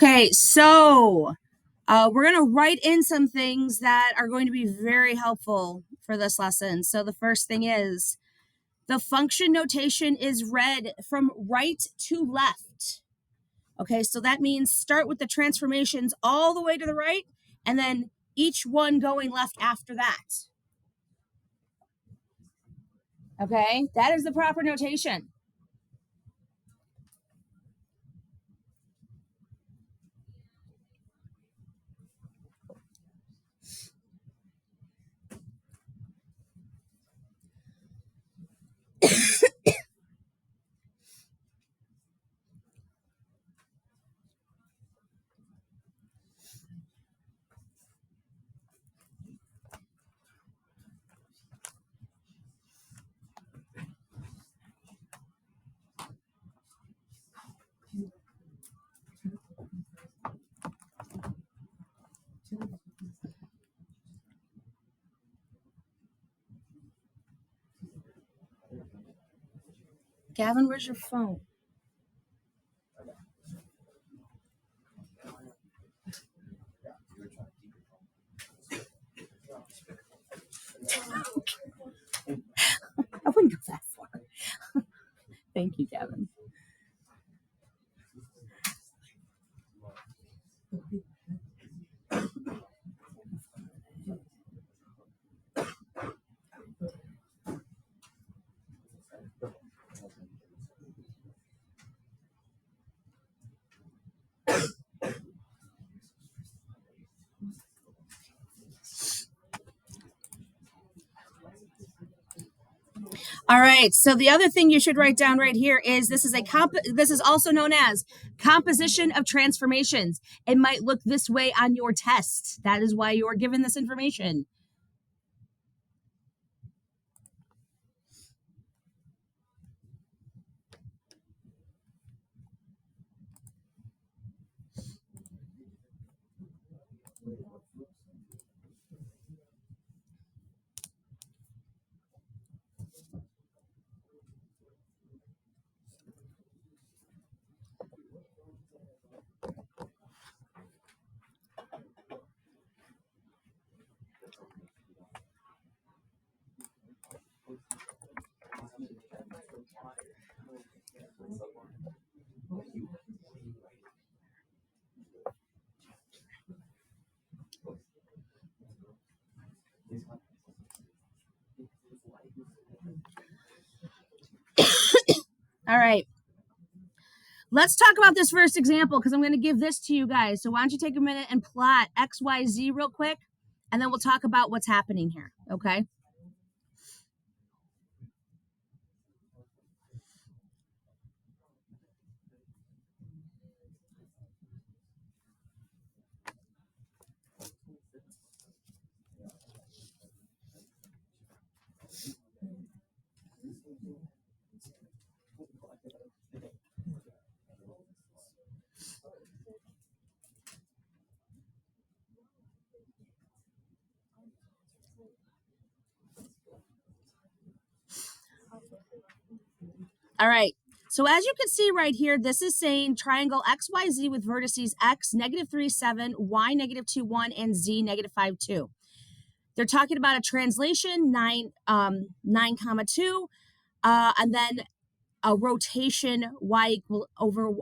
Okay, so we're going to write in some things that are going to be very helpful for this lesson. So the first thing is the function notation is read from right to left. Okay, so that means start with the transformations all the way to the right, and then each one going left after that. Okay, that is the proper notation. Gavin, where's your phone? I wouldn't go that far. Thank you, Gavin. All right. So the other thing you should write down right here is this is also known as composition of transformations. It might look this way on your test. That is why you are given this information. All right. Let's talk about this first example because I'm going to give this to you guys. So why don't you take a minute and plot XYZ real quick, and then we'll talk about what's happening here. Okay. All right. So as you can see right here, this is saying triangle XYZ with vertices X -3, 7, Y -2, 1, and Z -5, 2. They're talking about a translation 9, 9, 2, and then a rotation Y equal over,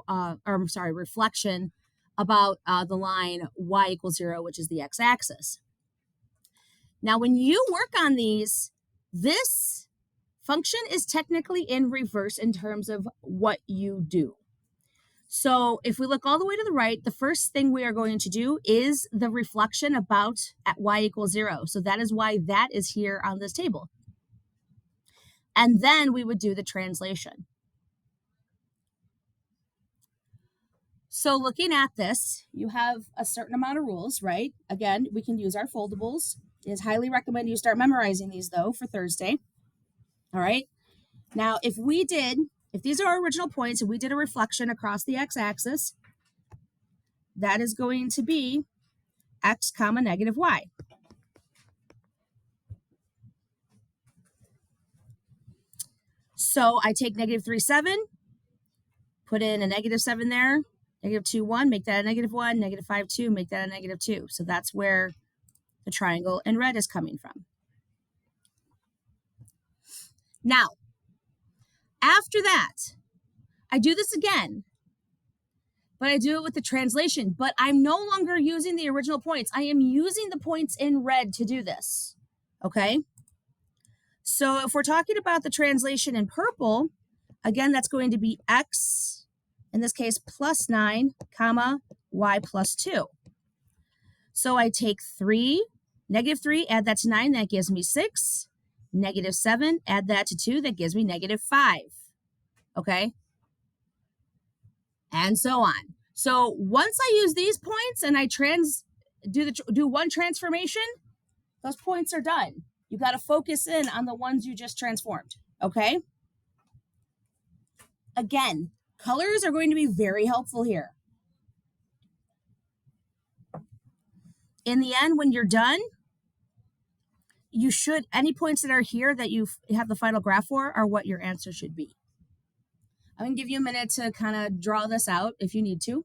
reflection about the line Y equals 0, which is the X axis. Now, when you work on these, this function is technically in reverse in terms of what you do. So if we look all the way to the right, the first thing we are going to do is the reflection about at Y equals 0. So that is why that is here on this table. And then we would do the translation. So looking at this, you have a certain amount of rules, right? Again, we can use our foldables. It is highly recommended you start memorizing these though for Thursday. All right. Now, if these are our original points and we did a reflection across the x-axis, that is going to be x comma -y. So I take -3, 7, put in a -7 there, negative 2, 1, make that a negative 1, negative 5, 2, make that a negative 2. So that's where the triangle in red is coming from. Now, after that, I do this again, but I do it with the translation, but I'm no longer using the original points. I am using the points in red to do this, okay? So if we're talking about the translation in purple, again, that's going to be x, in this case, plus 9, comma, y plus 2. So I take 3, negative 3, add that to 9, that gives me 6. Negative 7, add that to 2, that gives me negative 5. Okay? And so on. So once I use these points and I do one transformation, those points are done. You got to focus in on the ones you just transformed. Okay? Again, colors are going to be very helpful here. In the end, when you're done, you should, any points that are here that you have the final graph for are what your answer should be. I'm going to give you a minute to kind of draw this out if you need to.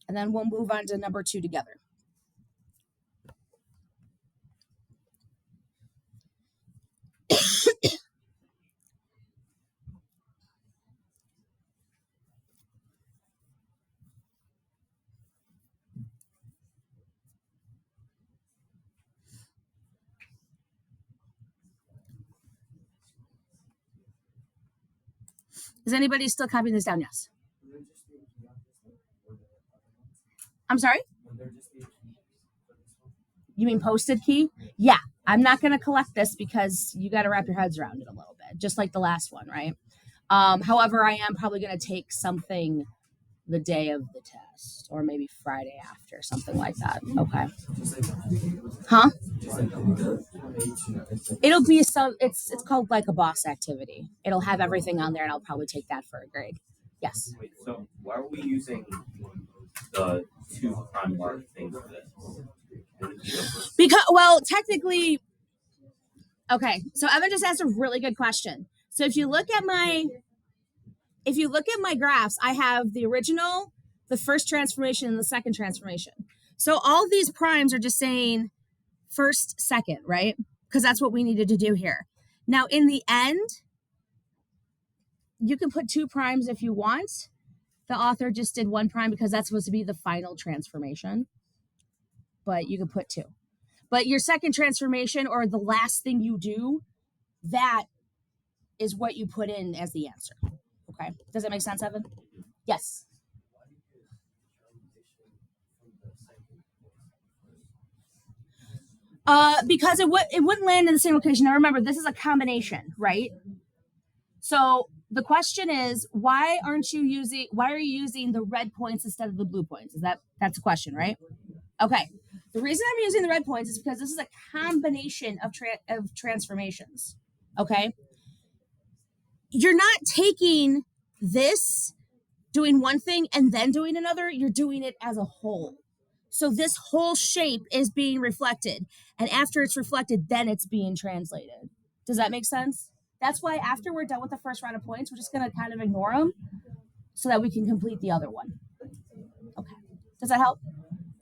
And then we'll move on to number 2 together. Is anybody still copying this down? Yes. I'm sorry? You mean posted key? Yeah. I'm not going to collect this because you got to wrap your heads around it a little bit, just like the last one, right? However, I am probably going to take something the day of the test or maybe Friday after, something like that. Okay. Huh? It'll be it's called like a boss activity. It'll have everything on there and I'll probably take that for a grade. Yes. Wait, so why are we using the 2 prime mark things for this? Because, well, technically, okay, so Evan just asked a really good question. So if you look at my graphs, I have the original, the first transformation, and the second transformation. So all of these primes are just saying first, second, right? Because that's what we needed to do here. Now, in the end, you can put 2 primes if you want. The author just did 1 prime because that's supposed to be the final transformation. But you can put 2. But your second transformation or the last thing you do, that is what you put in as the answer. Okay. Does that make sense, Evan? Yes. Because it wouldn't land in the same location. Now remember, this is a combination, right? So the question is, why are you using the red points instead of the blue points? That's the question, right? Okay. The reason I'm using the red points is because this is a combination of transformations. Okay. You're not taking this, doing one thing and then doing another. You're doing it as a whole. So this whole shape is being reflected. And after it's reflected, then it's being translated. Does that make sense? That's why after we're done with the first round of points, we're just going to kind of ignore them so that we can complete the other one. Okay. Does that help?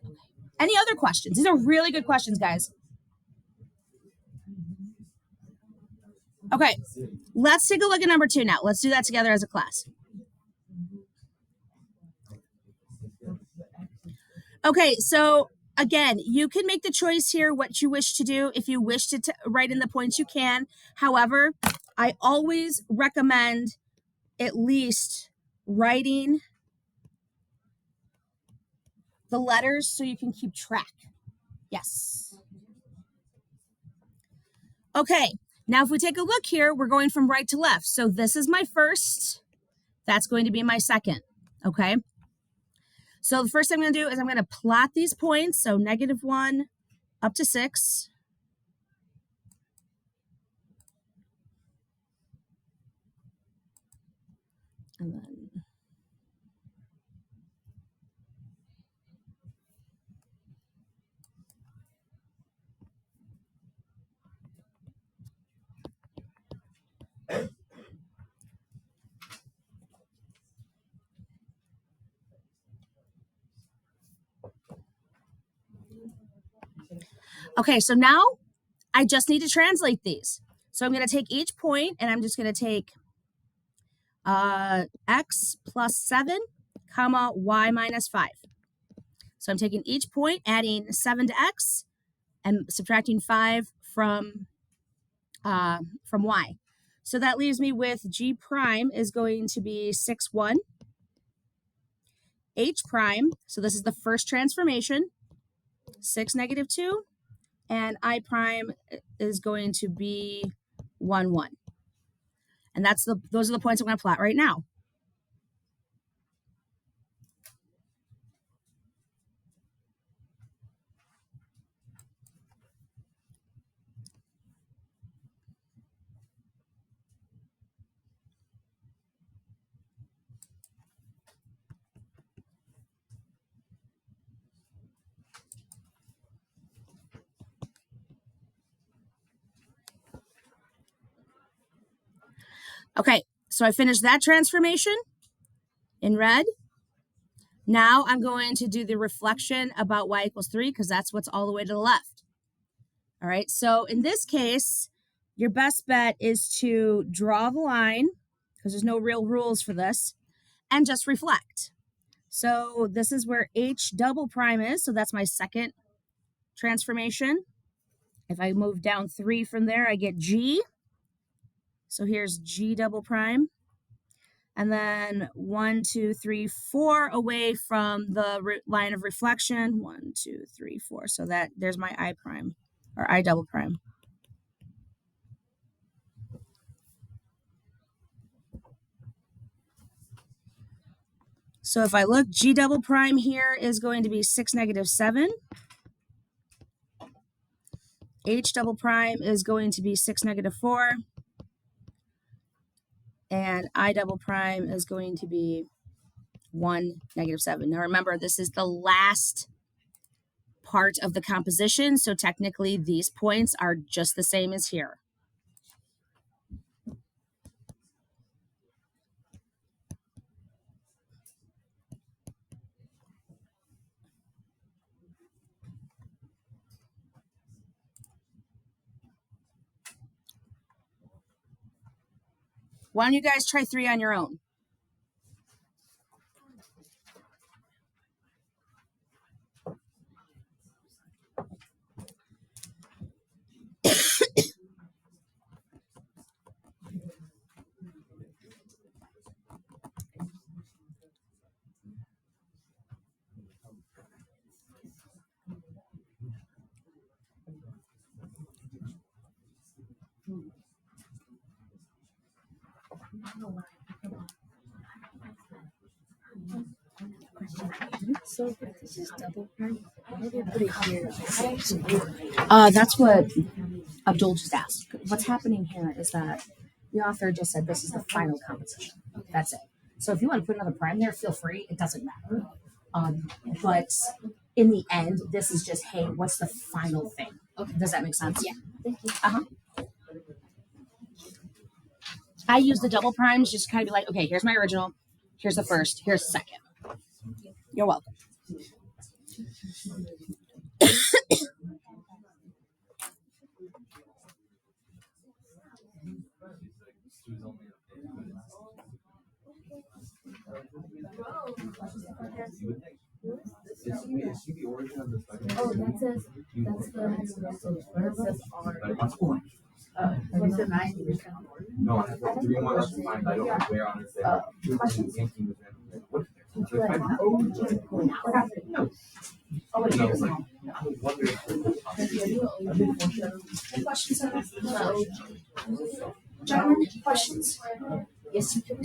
Okay. Any other questions? These are really good questions, guys. Okay. Let's take a look at number 2 now. Let's do that together as a class. Okay, so again, you can make the choice here what you wish to do. If you wish to write in the points, you can. However, I always recommend at least writing the letters so you can keep track. Yes. Okay, now if we take a look here, we're going from right to left. So this is my first. That's going to be my second. Okay. So the first thing I'm going to do is I'm going to plot these points. So -1 up to 6. And then Okay, so now I just need to translate these. So I'm going to take each point and I'm just going to take x plus 7, comma, y minus 5. So I'm taking each point, adding 7 to x, and subtracting 5 from y. So that leaves me with g prime is going to be 6, 1. H prime, so this is the first transformation, 6, negative 2. And I prime is going to be 1, 1. And those are the points I'm going to plot right now. Okay, so I finished that transformation in red. Now I'm going to do the reflection about y equals 3 because that's what's all the way to the left. All right, so in this case, your best bet is to draw the line because there's no real rules for this and just reflect. So this is where h double prime is. So that's my second transformation. If I move down 3 from there, I get g. So here's g double prime. And then 1, 2, 3, 4 away from the line of reflection. 1, 2, 3, 4. So there's my I prime or I double prime. So if I look, G double prime here is going to be 6, negative 7. H double prime is going to be 6, negative 4. And I double prime is going to be 1, negative 7. Now remember, this is the last part of the composition, so technically these points are just the same as here. Why don't you guys try 3 on your own? So if this is double prime, why do they put it here? That's what Abdul just asked. What's happening here is that the author just said this is the final composition. That's it. So if you want to put another prime there, feel free. It doesn't matter. But in the end, this is just, hey, what's the final thing? Okay. Does that make sense? Yeah. Thank you. I use the double primes just to kind of be like, okay, here's my original. Here's the first. Here's the second. You're welcome. Oh, that says that's the R. What's the 9? No, I have 3 more left to find. I don't know where on it. Gentlemen, questions? Yes, you can.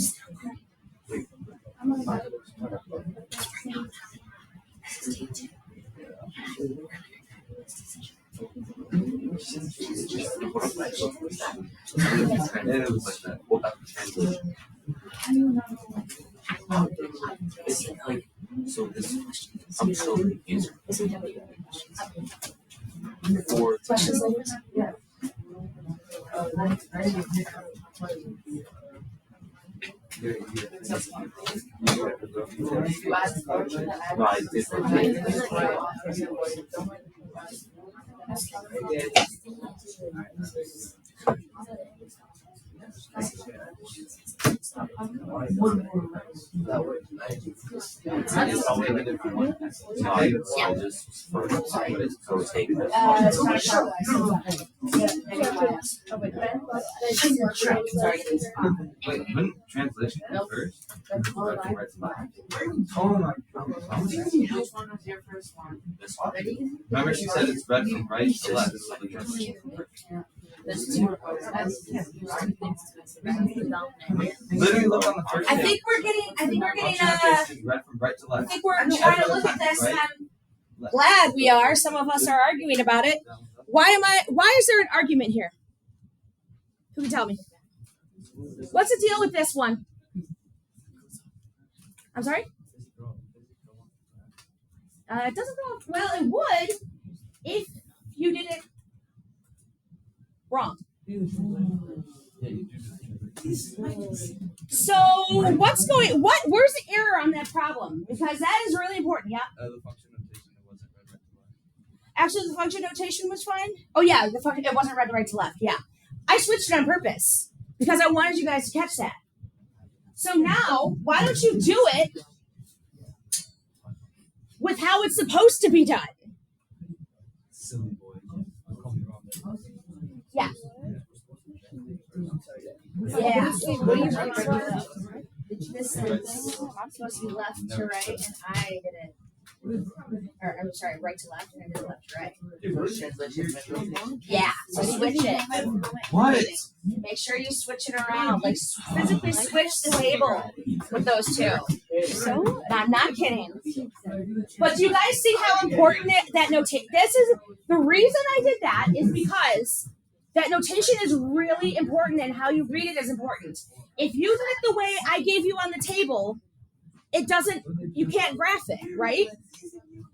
So this I'm so confused. For Questions, ladies? No, I did. I'll just rotate this. Wait, wouldn't translation come first? Oh my god. Which one was your first one? This one. Remember she said it's read from right to left, so the translation comes first. There's two. Literally look on the first I page. think we're getting Read from right to I left. think we're trying to look at this and I'm glad we are. Some of us are arguing about it. Why is there an argument here? Who can tell me? What's the deal with this one? I'm sorry? It doesn't go, well, it would if you did it wrong. So where's the error on that problem? Because that is really important, yeah? The function notation, it wasn't read right to left. Actually, the function notation was fine. Oh yeah, the function, it wasn't read right to left, yeah. I switched it on purpose because I wanted you guys to catch that. So now, why don't you do it with how it's supposed to be done? Silly boy. Call me wrong. Yeah. Yeah. Wait, what do you mean? This I'm supposed to be left to right, and I did it. Or I'm sorry, right to left, and I did left to right. Yeah. So switch it. What? Make sure you switch it around. Like physically switch the table with those two. So I'm not kidding. But do you guys see how important that notation? This is the reason I did that is because that notation is really important, and how you read it is important. If you did it the way I gave you on the table, it doesn't. You can't graph it, right?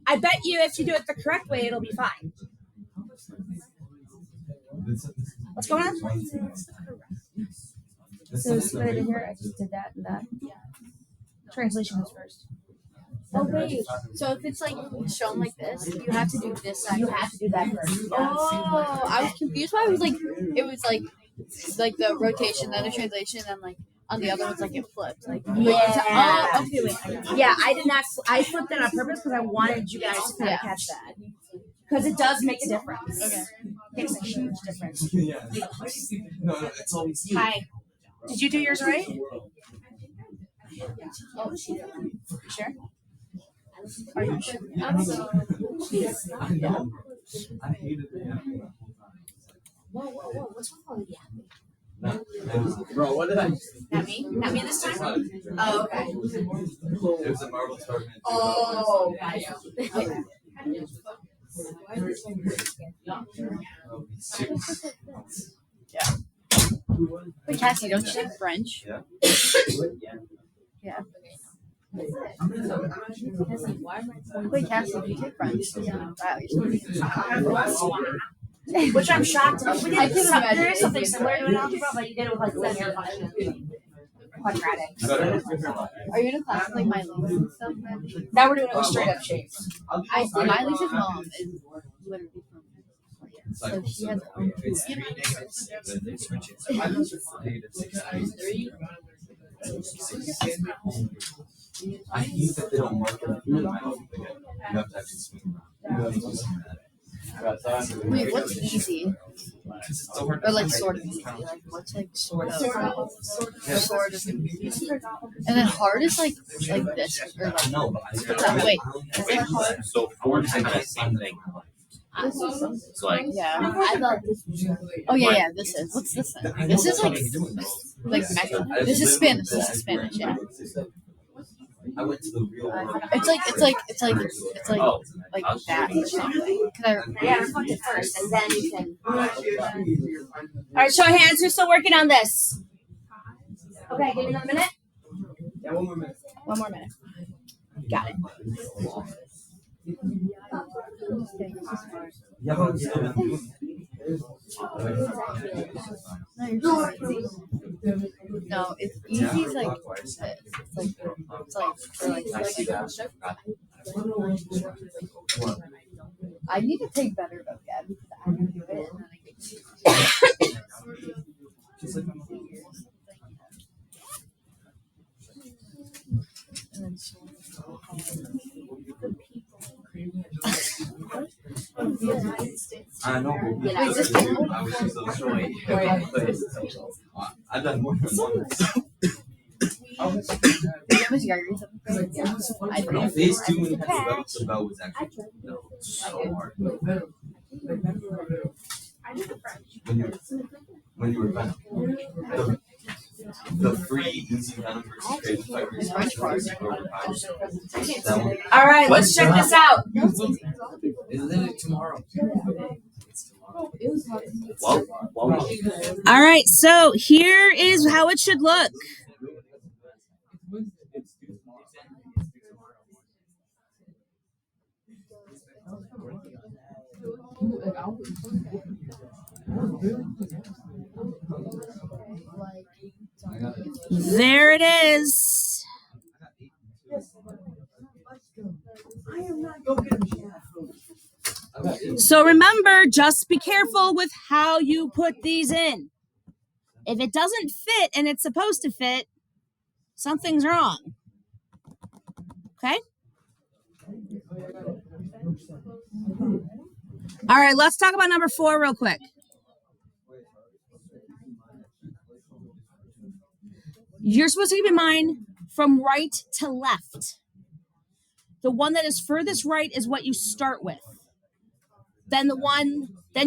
I bet you if you do it the correct way, it'll be fine. What's going on? So split it in here. I just did that and that. Translation was first. Oh wait, so if it's like shown like this, you have to do this side. You have to do that first. Oh, I was confused why it was like the rotation, then the translation, and like on the other one's like it flipped. Like Yeah. oh, okay, wait. Yeah, I did not. I flipped it on purpose because I wanted you guys to kind of catch that. Because it does make a difference. Okay. Makes a huge difference. Yeah. No, it's always you. Hi. Did you do yours right? Oh, sure. Are you sure? I know. I hated it. Whoa. What's wrong with you? Bro, what did I? Not me? Not me this time? Oh, okay. It was a Marvel Starman. Oh, got you. Wait, Cassie, don't you take French? Yeah. Yeah. Wait, Cassie, do you take French? Wow, you're so Which I'm shocked. We I did can imagine. there is something similar to an algebra, but you did it with like linear function. Quadratic. Are you in a class with, like my lease and stuff? Now we're doing it with straight up shapes. My lease's mom is literally from so she has her own It's 3 negatives, then they switch it. So I was negative 6. I hate that they don't mark it. You have to actually swing around. Wait, what's easy? It's so hard Or like sort of easy? Like what's like sort of? Sort of easy. And then hard is like this or like No, but wait, is it hard? So four is kind of the same thing. It's like Yeah. I thought this was. Oh yeah, this is. What's this then? This is like Mexican. This is Spanish. This is Spanish. Yeah. I went to the real world. It's like oh, like that or something. Yeah, reflect it first, and then you can. All right, show of hands. Who's still working on this? Okay, give me another minute. Yeah, 1 more minute. 1 more minute. Got it. Yeah, but I'm still doing No, it's easy. It's like this. I need to take better vocab. I know, but Yeah, it's just- I was just so short. I've done more than one. No, phase 2 when you had the bell was actually so hard. When you were Venom. The free easy Venom versus crazy fighters. That one. All right, let's check this out. Isn't it tomorrow? Well, All right, so here is how it should look. There it is. So remember, just be careful with how you put these in. If it doesn't fit and it's supposed to fit, something's wrong. Okay? All right, let's talk about number 4 real quick. You're supposed to keep in mind from right to left. The one that is furthest right is what you start with. Then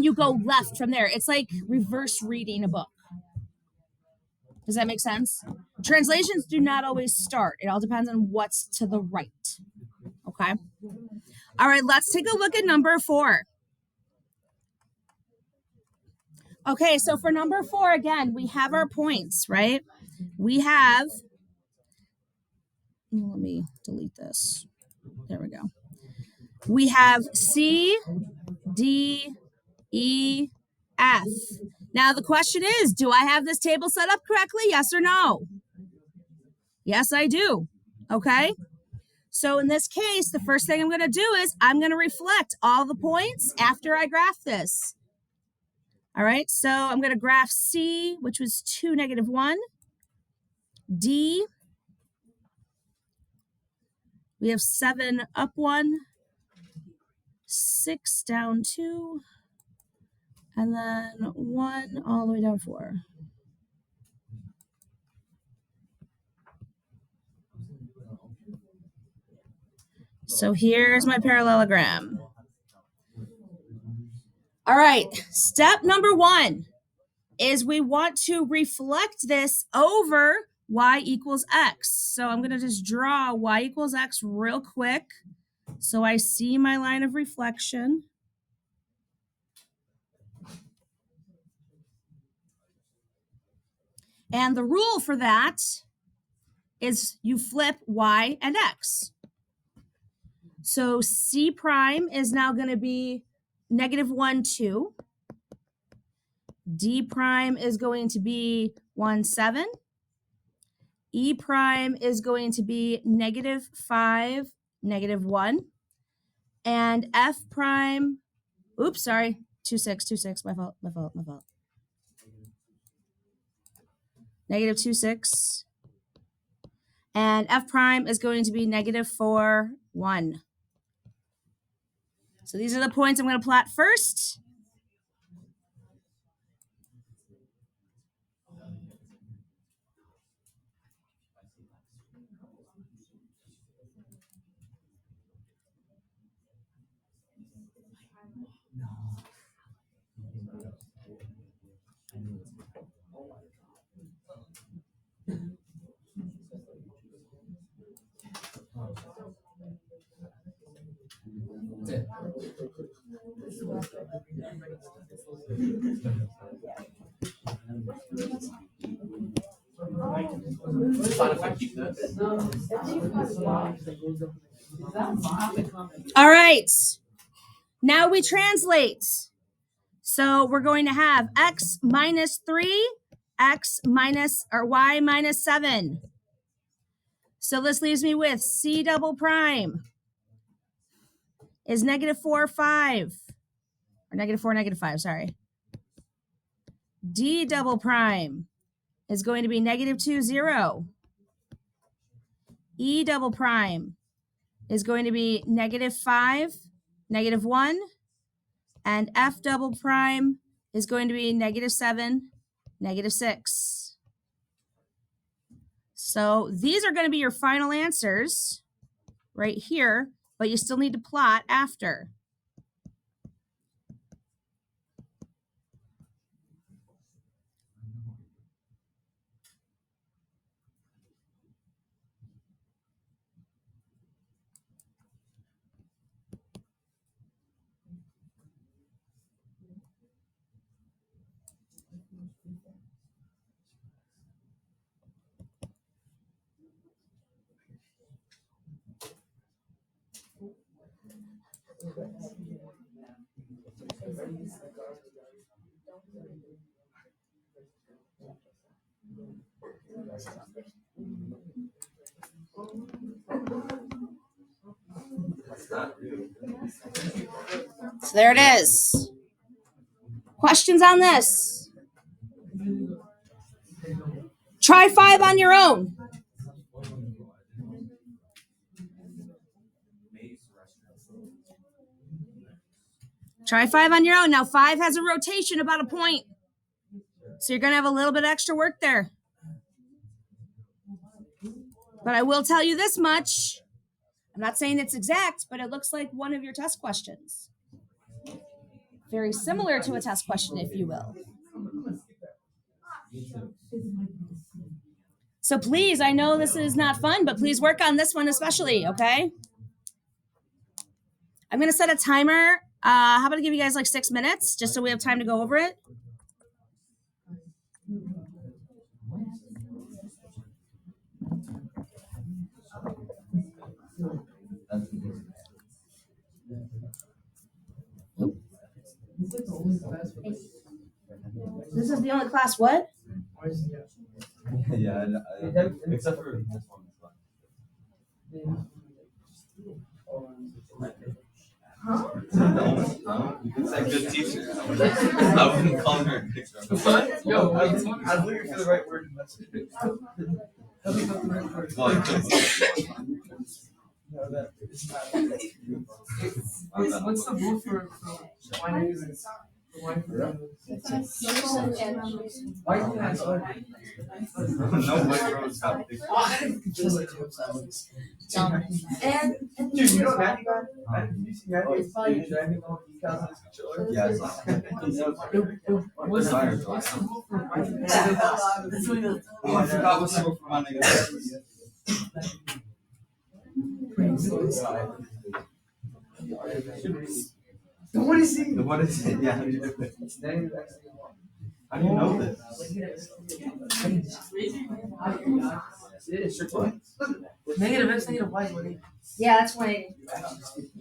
you go left from there. It's like reverse reading a book. Does that make sense? Translations do not always start. It all depends on what's to the right. Okay? All right, let's take a look at number 4. Okay, so for number 4, again, we have our points, right? We have, let me delete this. There we go. We have C, D, E, F. Now the question is, do I have this table set up correctly? Yes or no? Yes, I do. Okay. So in this case, the first thing I'm going to do is I'm going to reflect all the points after I graph this. All right. So I'm going to graph C, which was 2, -1. D, we have 7 up 1, 6 down 2, and then 1 all the way down 4. So here's my parallelogram. All right, step number 1 is we want to reflect this over y equals x. So I'm going to just draw y equals x real quick so I see my line of reflection. And the rule for that is you flip y and x. So C prime is now going to be -1, 2. D prime is going to be 1, 7. E prime is going to be -5, -1. And F prime, oops, sorry, 2, 6, 2, 6, my fault. -2, 6. And F prime is going to be -4, 1. So these are the points I'm going to plot first. All right. Now we translate. So we're going to have x minus 3, x minus, or y minus 7. So this leaves me with C double prime is -4, 5. Or -4, -5, sorry. D double prime is going to be -2, 0. E double prime is going to be -5, -1. And F double prime is going to be -7, -6. So these are going to be your final answers right here, but you still need to plot after. So there it is. Questions on this? Try 5 on your own. Try 5 on your own. Now 5 has a rotation about a point. So you're going to have a little bit extra work there. But I will tell you this much. I'm not saying it's exact, but it looks like one of your test questions. Very similar to a test question, if you will. So please, I know this is not fun, but please work on this one especially, okay? I'm going to set a timer. How about I give you guys like 6 minutes, just so we have time to go over it? This is the only class, what? Yeah, except for this one. It's a good teacher. I wouldn't call her a picture. Yo, I was looking for the right word. What's the rule for wine? No white rose have pictures. And dude, you know Matthew got? Did you see Matthew? It's probably dragging all the decals on his controller. Yeah, I saw What's the rule for wine? Oh, I forgot what's the rule for my niggas. What is he? What is it? Yeah, how do you do it? How do you know this? Negative X, negative Y is what it is. Yeah, that's why.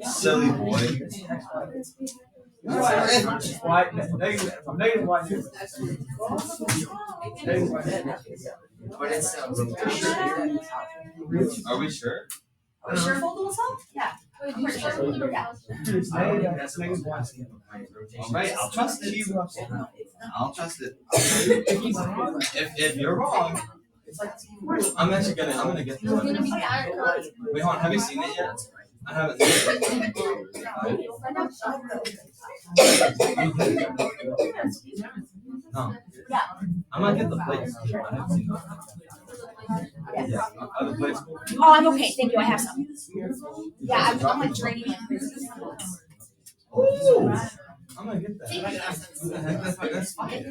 Silly boy. Y, negative Y. But it's Are we sure? Are you sure Foldable was help? Yeah. I'm pretty sure. Yeah. Alright, I'll trust it. I'll trust it. If you're wrong, I'm gonna get this one. Wait, hold on, have you seen it yet? I haven't seen it. No. Yeah. I'm gonna get the plates. I haven't seen them. Yeah, are the plates cool? Oh, I'm okay. Thank you. I have some. Yeah, I'm like draining my crazy. Ooh, I'm gonna get that. What the heck? That's fire.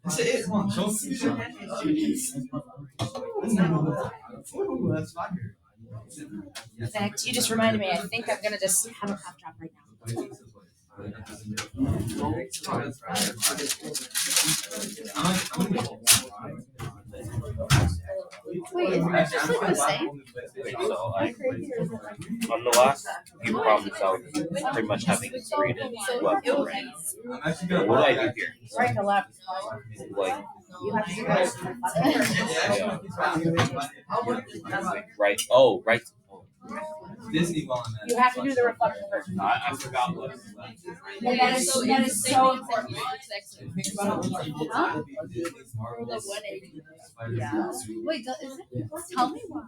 That's it. Come on, show me. Ooh, that's fire. In fact, you just reminded me. I think I'm gonna just have a cough drop right now. Wait, isn't that just like the same? So on the last few problems, I was pretty much having to read it left and right. I'm actually gonna What do I do here? Right to left. Like, You have to go. right? Oh, right. Disney while I'm at You have to do the reflection first. I forgot what. Yeah, that is so important. Think about it. Huh? Disney's Marvel's Yeah. Spider-Man. Wait, is it? Tell me why.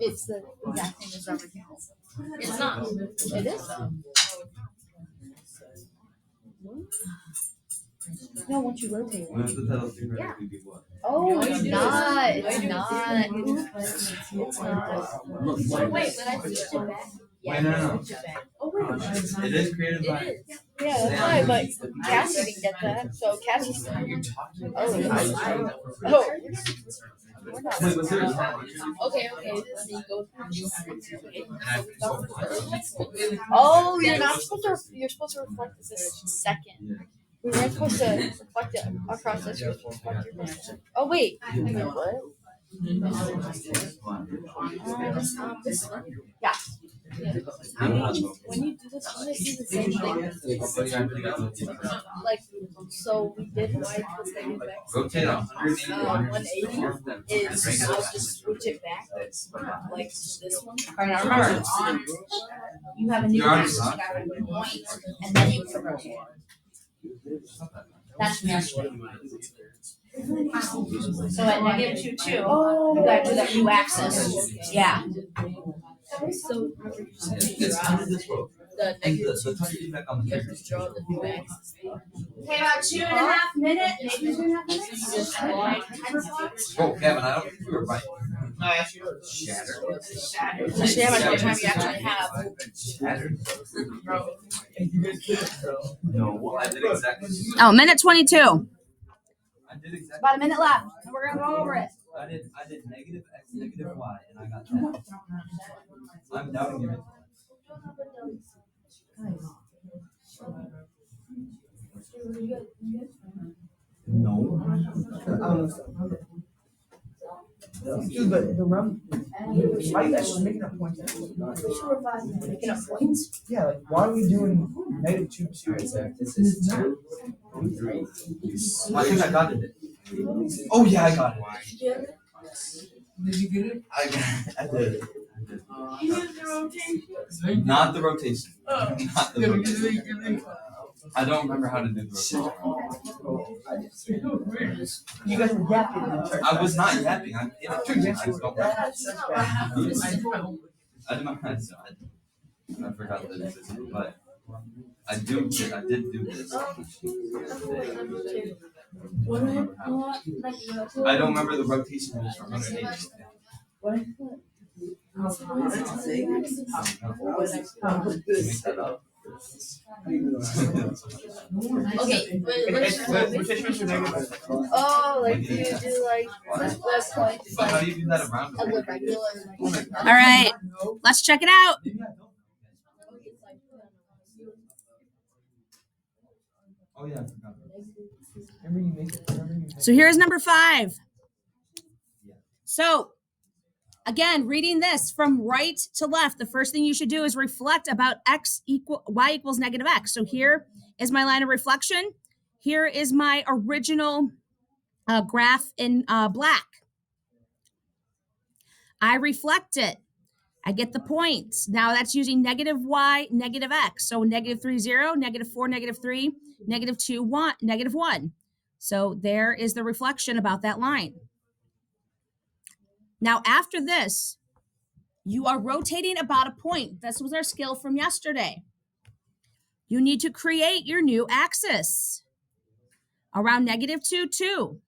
It's the exact same as our original. It's not. It is though. No, once you rotate it. When is the title theoretically be what? Oh, it's not. It's not. It's not. Wait, but I switched it back. Wait, no. Oh, wait. It is created by. Yeah, that's why, but Cassie didn't get that. So Cassie's. Oh, we're not. Wait, was there a time? Okay, let me go Oh, you're not supposed to. You're supposed to reflect this second. We weren't supposed to reflect it across this. You're supposed to reflect your first. Oh wait. What? This one. Yeah. When you do this, you see the same thing. Like, so we did y equals negative x. Rotate 180 is I'll just switch it back, like this one. Now remember, you have a new You're on axis, you got a new point, and then you can rotate. That's from yesterday. So at -2, 2, you gotta do that new axis. Yeah. So It's kind of this road. The negative The touch feedback on the you have trigger. to draw the new axis. okay, about 2.5 minutes, maybe 2.5 minutes. Just like Oh, Kevin, I don't think you were right. No, actually. Shattered. Especially how much more time you actually have. Shattered. You guys did it, bro. No, well, I did exactly. Oh, minute 22. I did exactly. About a minute left, and we're gonna go over it. I did negative x, negative y, and I got that. I'm doubting your intellect. No. Dude, but the rum. Why are you guys making up points? Making up points. Yeah, like why are we doing -2, 2? This is 2. I think I got it. Oh yeah, I got it. Did you get it? I did. Not the rotation. Not the rotation. I don't remember how to do the rotation. You guys were yapping. I was not yapping. I'm in it. Yes, you were. That's bad. I did my hands. I forgot that it existed, but I did do this. I don't remember the rotation rules from 180. Make that up. okay, Oh, like do you do like less points But how like do you do that around? of the regular? All right, let's check it out. Oh yeah, I forgot. Remember you make it. So here's number 5. So again, reading this from right to left, the first thing you should do is reflect about y equals negative x. So here is my line of reflection. Here is my original graph in black. I reflect it. I get the points. Now that's using negative y, negative x. So -3, 0, -4, -3, -2, 1, -1. So there is the reflection about that line. Now, after this, you are rotating about a point. This was our skill from yesterday. You need to create your new axis around -2, 2.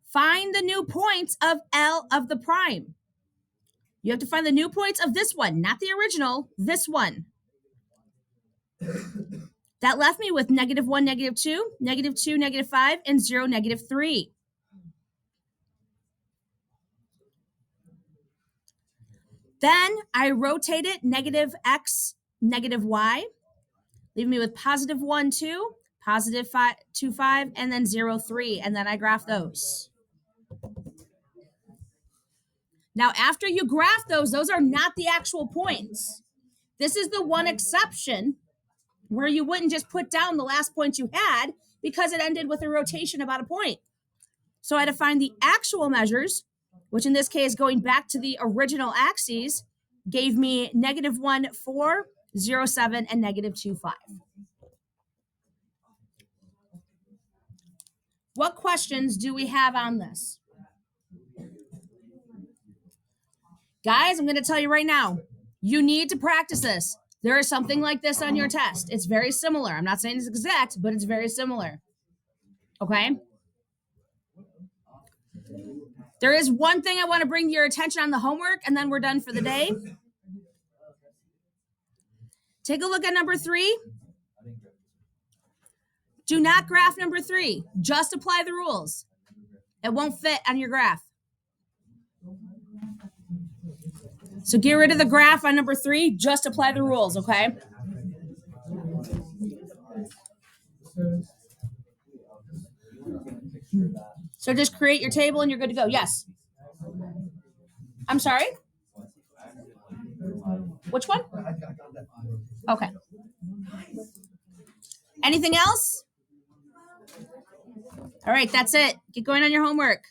Find the new points of L of the prime. You have to find the new points of this one, not the original, this one. That left me with -1, -2, -2, -5, and 0, -3. Then I rotate it -x, -y, leaving me with +1, 2, +5, 2, 5, and then 0, 3. And then I graph those. Now, after you graph those are not the actual points. This is the one exception where you wouldn't just put down the last point you had because it ended with a rotation about a point. So I had to find the actual measures, which in this case, going back to the original axes, gave me -1, 4, 0, 7, and -2, 5. What questions do we have on this? Guys, I'm going to tell you right now, you need to practice this. There is something like this on your test. It's very similar. I'm not saying it's exact, but it's very similar. Okay? There is one thing I want to bring to your attention on the homework, and then we're done for the day. Take a look at number 3. Do not graph number 3. Just apply the rules. It won't fit on your graph. So get rid of the graph on number 3. Just apply the rules, okay? So just create your table and you're good to go. Yes. I'm sorry? Which one? Okay. Anything else? All right, that's it. Get going on your homework.